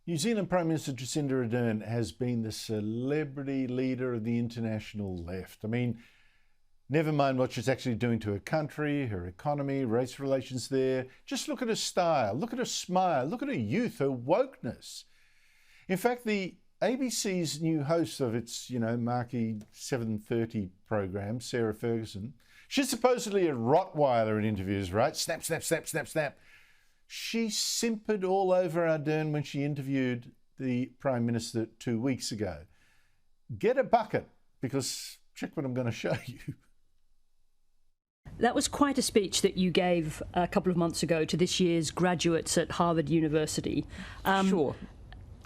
New Zealand Prime Minister Jacinda Ardern has been the celebrity leader of the international left. I mean, never mind what she's actually doing to her country, her economy, race relations there. Just look at her style, look at her smile, look at her youth, her wokeness. In fact, the ABC's new host of its, marquee 7:30 program, Sarah Ferguson, she's supposedly a Rottweiler in interviews, right? Snap, snap, snap, snap, snap. She simpered all over Ardern when she interviewed the Prime Minister 2 weeks ago. Get a bucket, because check what I'm going to show you. That was quite a speech that you gave a couple of months ago to this year's graduates at Harvard University. Sure.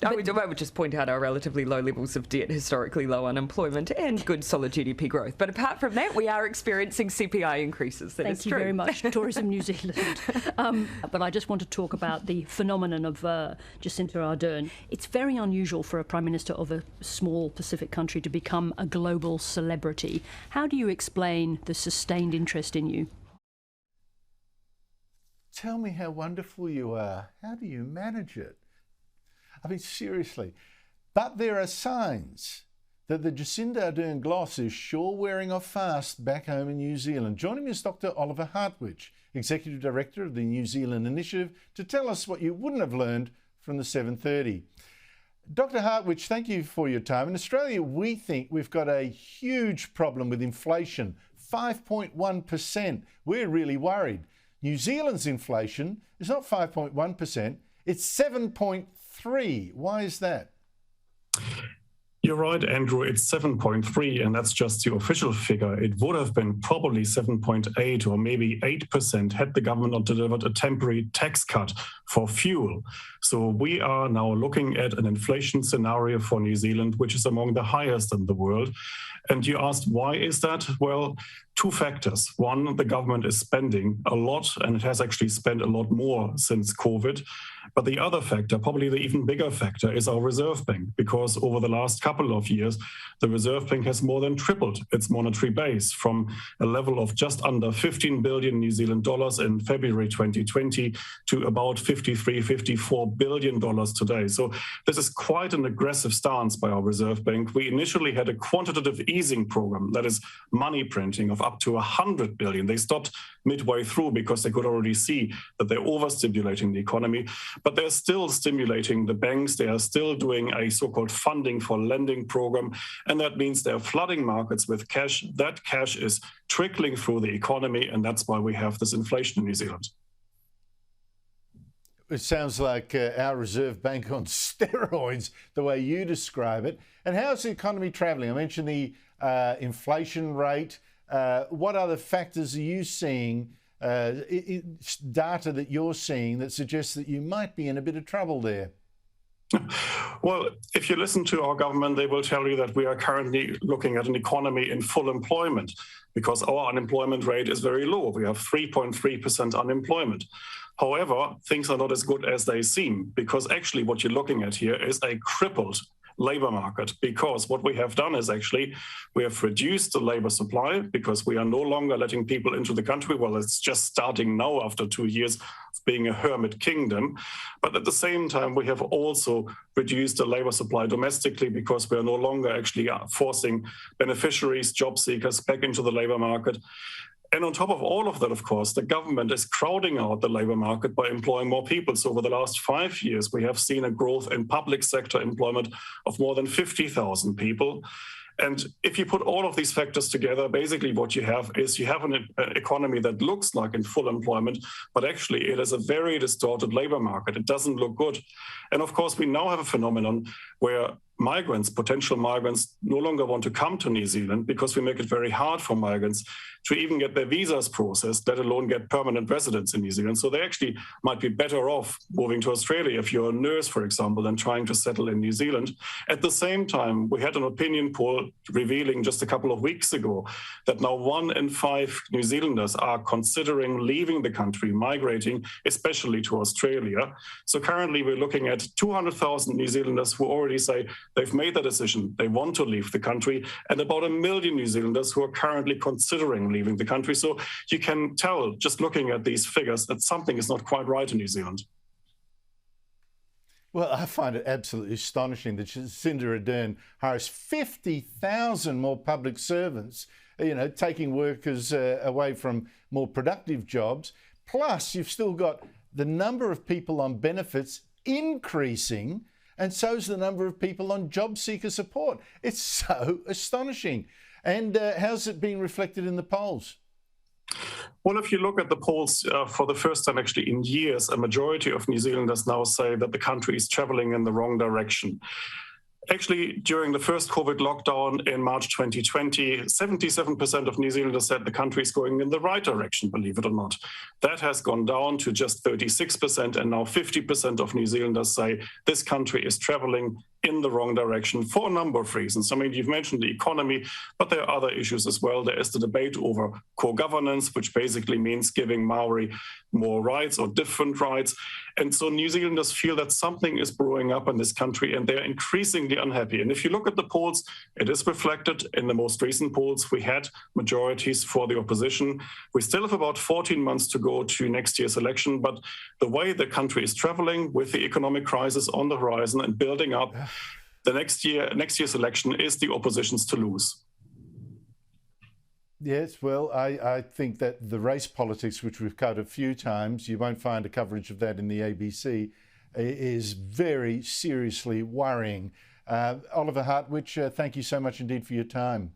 I would just point out our relatively low levels of debt, historically low unemployment and good solid GDP growth. But apart from that, we are experiencing CPI increases. Thank you very much, Tourism New Zealand. But I just want to talk about the phenomenon of Jacinda Ardern. It's very unusual for a Prime Minister of a small Pacific country to become a global celebrity. How do you explain the sustained interest in you? Tell me how wonderful you are. How do you manage it? I mean, seriously. But there are signs that the Jacinda Ardern gloss is sure wearing off fast back home in New Zealand. Joining me is Dr. Oliver Hartwich, Executive Director of the New Zealand Initiative, to tell us what you wouldn't have learned from the 7:30. Dr. Hartwich, thank you for your time. In Australia, we think we've got a huge problem with inflation, 5.1%. We're really worried. New Zealand's inflation is not 5.1%, it's 7.3%. Why is that? You're right, Andrew. It's 7.3, and that's just the official figure. It would have been probably 7.8 or maybe 8% had the government not delivered a temporary tax cut for fuel. So we are now looking at an inflation scenario for New Zealand, which is among the highest in the world. And you asked, why is that? Well, two factors. One, the government is spending a lot, and it has actually spent a lot more since COVID. But the other factor, probably the even bigger factor, is our Reserve Bank, because over the last couple of years, the Reserve Bank has more than tripled its monetary base from a level of just under 15 billion New Zealand dollars in February 2020 to about 53, 54 billion dollars today. So this is quite an aggressive stance by our Reserve Bank. We initially had a quantitative easing program, that is money printing, of up to 100 billion. They stopped midway through because they could already see that they're overstimulating the economy, but they're still stimulating the banks. They are still doing a so-called funding for lending program, and that means they're flooding markets with cash. That cash is trickling through the economy, and that's why we have this inflation in New Zealand. It sounds like our Reserve Bank on steroids, the way you describe it. And how's the economy travelling? I mentioned the inflation rate. What other factors are you seeing, data that you're seeing that suggests that you might be in a bit of trouble there? Well, if you listen to our government, they will tell you that we are currently looking at an economy in full employment because our unemployment rate is very low. We have 3.3% unemployment. However, things are not as good as they seem, because actually what you're looking at here is a crippled labor market, because what we have done is actually we have reduced the labor supply because we are no longer letting people into the country. Well, it's just starting now after 2 years of being a hermit kingdom. But at the same time, we have also reduced the labor supply domestically because we are no longer actually forcing beneficiaries, job seekers back into the labor market. And on top of all of that, of course, the government is crowding out the labor market by employing more people. So over the last 5 years, we have seen a growth in public sector employment of more than 50,000 people. And if you put all of these factors together, basically what you have is you have an economy that looks like in full employment, but actually it is a very distorted labor market. It doesn't look good. And of course, we now have a phenomenon where migrants, potential migrants, no longer want to come to New Zealand because we make it very hard for migrants to even get their visas processed, let alone get permanent residence in New Zealand. So they actually might be better off moving to Australia if you're a nurse, for example, than trying to settle in New Zealand. At the same time, we had an opinion poll revealing just a couple of weeks ago that now 1 in 5 New Zealanders are considering leaving the country, migrating, especially to Australia. So currently we're looking at 200,000 New Zealanders who already say they've made the decision, they want to leave the country, and about 1 million New Zealanders who are currently considering leaving the country. So you can tell, just looking at these figures, that something is not quite right in New Zealand. Well, I find it absolutely astonishing that Jacinda Ardern hires 50,000 more public servants, taking workers away from more productive jobs. Plus, you've still got the number of people on benefits increasing, and so's the number of people on job seeker support. It's so astonishing. And how's it being reflected in the polls? Well, if you look at the polls for the first time actually in years, a majority of New Zealanders now say that the country is traveling in the wrong direction. Actually, during the first COVID lockdown in March 2020, 77% of New Zealanders said the country is going in the right direction, believe it or not. That has gone down to just 36%, and now 50% of New Zealanders say this country is traveling in the wrong direction for a number of reasons. I mean, you've mentioned the economy, but there are other issues as well. There is the debate over core governance, which basically means giving Maori more rights or different rights. And so New Zealanders feel that something is brewing up in this country, and they're increasingly unhappy. And if you look at the polls, it is reflected in the most recent polls. We had majorities for the opposition. We still have about 14 months to go to next year's election, but the way the country is traveling with the economic crisis on the horizon and building up, the next year's election is the opposition's to lose. Yes, well, I think that the race politics, which we've covered a few times, you won't find a coverage of that in the ABC, is very seriously worrying. Oliver Hartwich, thank you so much indeed for your time.